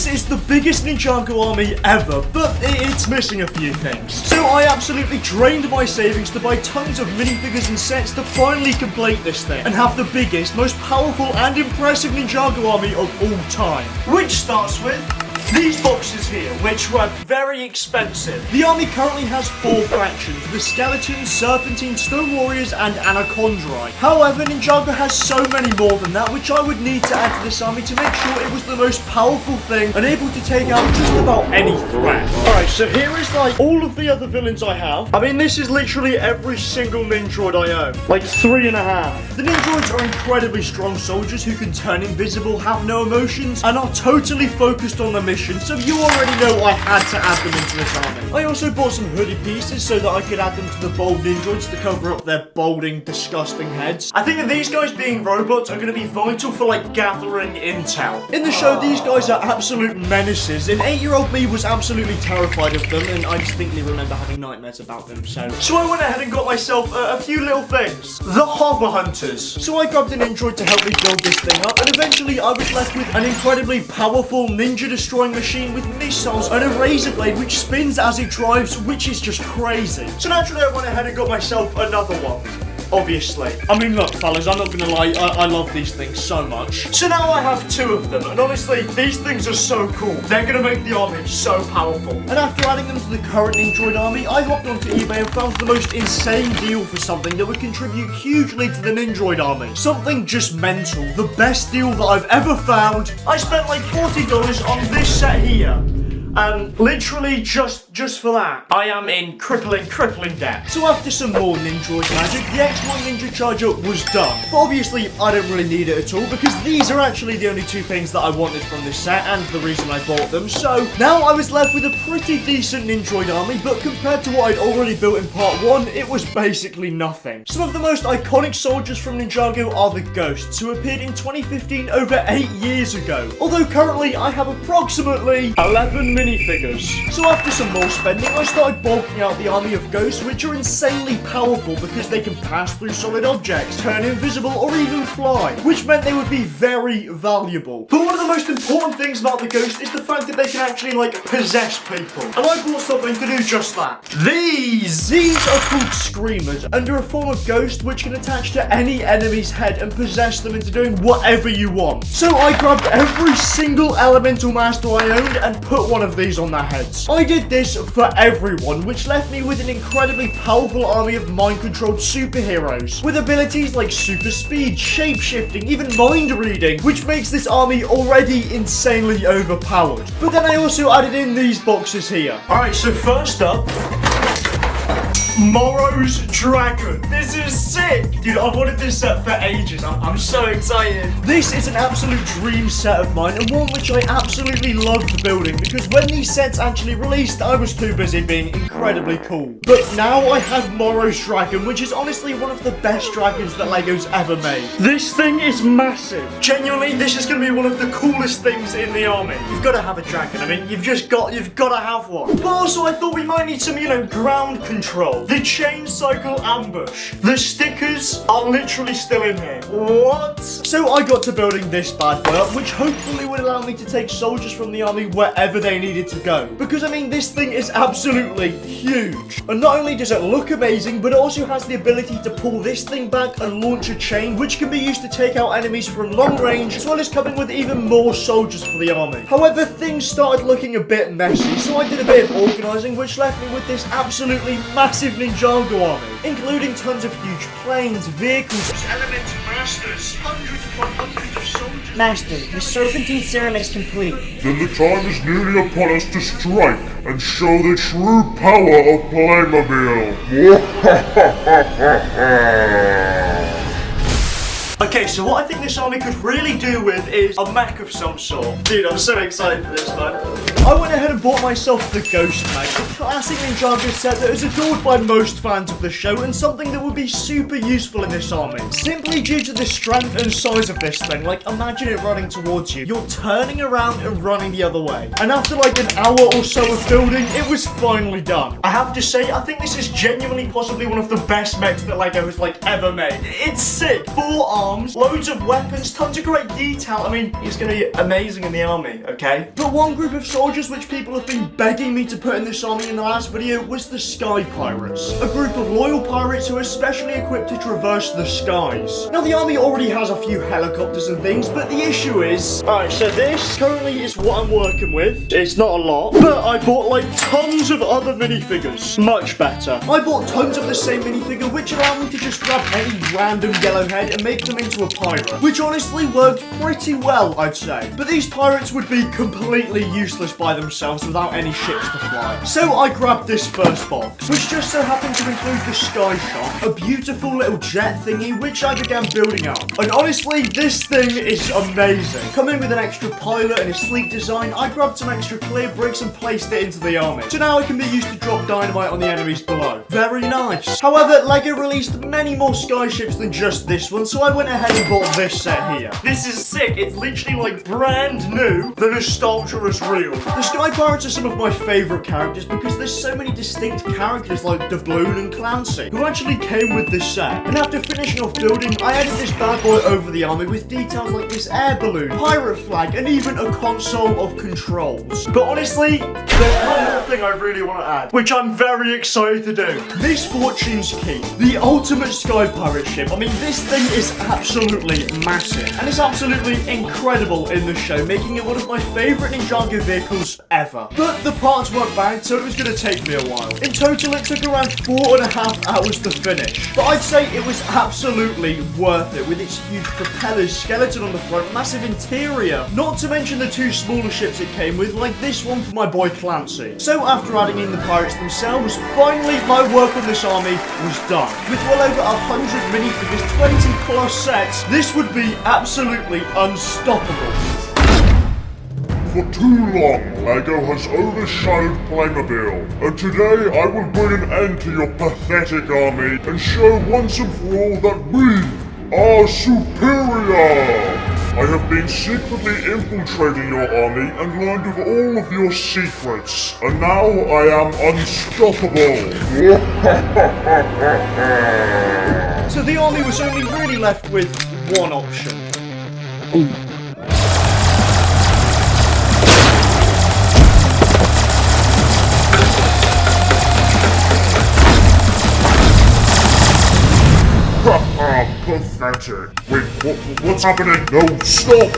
This is the biggest Ninjago army ever, but it's missing a few things. So I absolutely drained my savings to buy tons of minifigures and sets to finally complete this thing and have the biggest, most powerful and impressive Ninjago army of all time. Which starts with these boxes here, which were very expensive. The army currently has 4 factions: the Skeletons, Serpentine, Stone Warriors, and Anacondri. However, Ninjago has so many more than that, which I would need to add to this army to make sure it was the most powerful thing and able to take out just about any threat. Alright, so here is like all of the other villains I have. I mean, this is literally every single Ninjroid I own. Like 3.5. The Ninjroids are incredibly strong soldiers who can turn invisible, have no emotions, and are totally focused on their mission. So you already know I had to add them into this army. I also bought some hoodie pieces so that I could add them to the bold Ninjroids to cover up their balding, disgusting heads. I think that these guys being robots are going to be vital for like gathering intel. In the show, these guys are absolute menaces, and 8-year-old me was absolutely terrified of them, and I distinctly remember having nightmares about them. So I went ahead and got myself a few little things. The Hover Hunters. So I grabbed an Ninjroid to help me build this thing up, and eventually I was left with an incredibly powerful ninja destroying machine with missiles and a razor blade which spins as it drives, which is just crazy. So naturally I went ahead and got myself another one. Obviously. I mean, look, fellas, I'm not gonna lie, I love these things so much. So now I have 2 of them, and honestly, these things are so cool. They're gonna make the army so powerful. And after adding them to the current Ninjroid army, I hopped onto eBay and found the most insane deal for something that would contribute hugely to the Ninjroid army. Something just mental. The best deal that I've ever found. I spent like $40 on this set here. And literally just for that, I am in crippling debt. So after some more Ninjroid magic, the X1 Ninja Charger was done. But obviously, I don't really need it at all because these are actually the only 2 things that I wanted from this set and the reason I bought them. So now I was left with a pretty decent Ninjroid army, but compared to what I'd already built in part 1, it was basically nothing. Some of the most iconic soldiers from Ninjago are the Ghosts, who appeared in 2015 over 8 years ago. Although currently I have approximately 11 minifigures. So after some more spending, I started bulking out the army of Ghosts, which are insanely powerful because they can pass through solid objects, turn invisible, or even fly, which meant they would be very valuable. But one of the most important things about the Ghost is the fact that they can actually, like, possess people. And I bought something to do just that. These are called Screamers, and are a form of ghost which can attach to any enemy's head and possess them into doing whatever you want. So I grabbed every single elemental master I owned and put one of these on their heads. I did this for everyone, which left me with an incredibly powerful army of mind-controlled superheroes, with abilities like super speed, shape-shifting, even mind-reading, which makes this army already insanely overpowered. But then I also added in these boxes here. Alright, so first up, Morrow's Dragon. This is sick! Dude, I've wanted this set for ages. I'm so excited. This is an absolute dream set of mine, and one which I absolutely loved building, because when these sets actually released, I was too busy being incredibly cool. But now I have Morrow's Dragon, which is honestly one of the best dragons that LEGO's ever made. This thing is massive. Genuinely, this is going to be one of the coolest things in the army. You've got to have a dragon. I mean, you've got to have one. But also, I thought we might need some, ground control. The chain cycle ambush. The stickers are literally still in here. What? So I got to building this bad boy up, which hopefully would allow me to take soldiers from the army wherever they needed to go. Because, I mean, this thing is absolutely huge. And not only does it look amazing, but it also has the ability to pull this thing back and launch a chain, which can be used to take out enemies from long range, as well as coming with even more soldiers for the army. However, things started looking a bit messy, so I did a bit of organising, which left me with this absolutely massive Ninjago army, including tons of huge planes, vehicles, elemental masters, hundreds upon hundreds of soldiers. Master, the Serpentine serum is complete. Then the time is nearly upon us to strike and show the true power of Playmobil. Okay, so what I think this army could really do with is a mech of some sort. Dude, I'm so excited for this, man. I went ahead and bought myself the Ghost Mech, a classic Ninjago set that is adored by most fans of the show and something that would be super useful in this army. Simply due to the strength and size of this thing, like imagine it running towards you. You're turning around and running the other way. And after like an hour or so of building, it was finally done. I have to say, I think this is genuinely possibly one of the best mechs that LEGO has like ever made. It's sick. 4 arms. arms, loads of weapons, tons of great detail. I mean, it's gonna be amazing in the army, okay? But one group of soldiers which people have been begging me to put in this army in the last video was the Sky Pirates. A group of loyal pirates who are specially equipped to traverse the skies. Now the army already has a few helicopters and things, but the issue is... Alright, so this currently is what I'm working with. It's not a lot, but I bought like tons of other minifigures. Much better. I bought tons of the same minifigure, which allowed me to just grab any random yellow head and make them into a pirate, which honestly worked pretty well, I'd say. But these pirates would be completely useless by themselves without any ships to fly. So I grabbed this first box, which just so happened to include the Sky Shop, a beautiful little jet thingy, which I began building up. And honestly, this thing is amazing. Coming with an extra pilot and a sleek design, I grabbed some extra clear bricks and placed it into the army. So now it can be used to drop dynamite on the enemies below. Very nice. However, LEGO released many more skyships than just this one, so I went ahead and bought this set here. This is sick. It's literally like brand new. The nostalgia is real. The Sky Pirates are some of my favourite characters because there's so many distinct characters like Doubloon and Clancy who actually came with this set. And after finishing off building, I added this bad boy over the army with details like this air balloon, pirate flag, and even a console of controls. But honestly, there's one more thing I really want to add, which I'm very excited to do. This Fortune's Key, the ultimate Sky Pirate ship. I mean, this thing is absolutely massive, and it's absolutely incredible in the show, making it one of my favourite Ninjago vehicles ever. But the parts weren't bagged, so it was going to take me a while. In total, it took around 4.5 hours to finish, but I'd say it was absolutely worth it with its huge propellers, skeleton on the front, massive interior, not to mention the two smaller ships it came with, like this one for my boy Clancy. So after adding in the pirates themselves, finally my work on this army was done. With well over 100 minifigures, 20 plus sets, this would be absolutely unstoppable. For too long, LEGO has overshadowed Playmobil, and today I will bring an end to your pathetic army and show once and for all that we are superior! I have been secretly infiltrating your army and learned of all of your secrets, and now I am unstoppable! So the army was only really left with one option. Pathetic. Wait, what's happening? No, stop!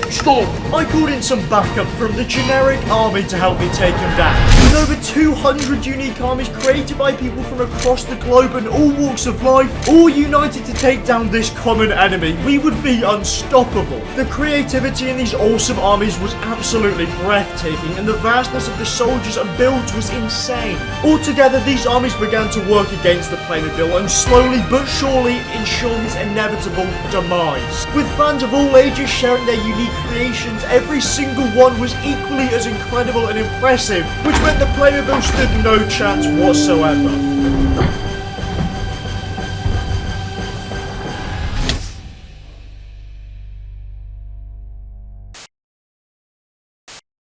I called in some backup from the generic army to help me take him down. With over 200 unique armies created by people from across the globe and all walks of life, all united to take down this common enemy, we would be unstoppable. The creativity in these awesome armies was absolutely breathtaking, and the vastness of the soldiers and builds was insane. Altogether, these armies began to work against the Playmobil and slowly but surely ensure his inevitable demise. With fans of all ages sharing their unique creations, every single one was equally as incredible and impressive, which meant the Playmobil stood no chance whatsoever.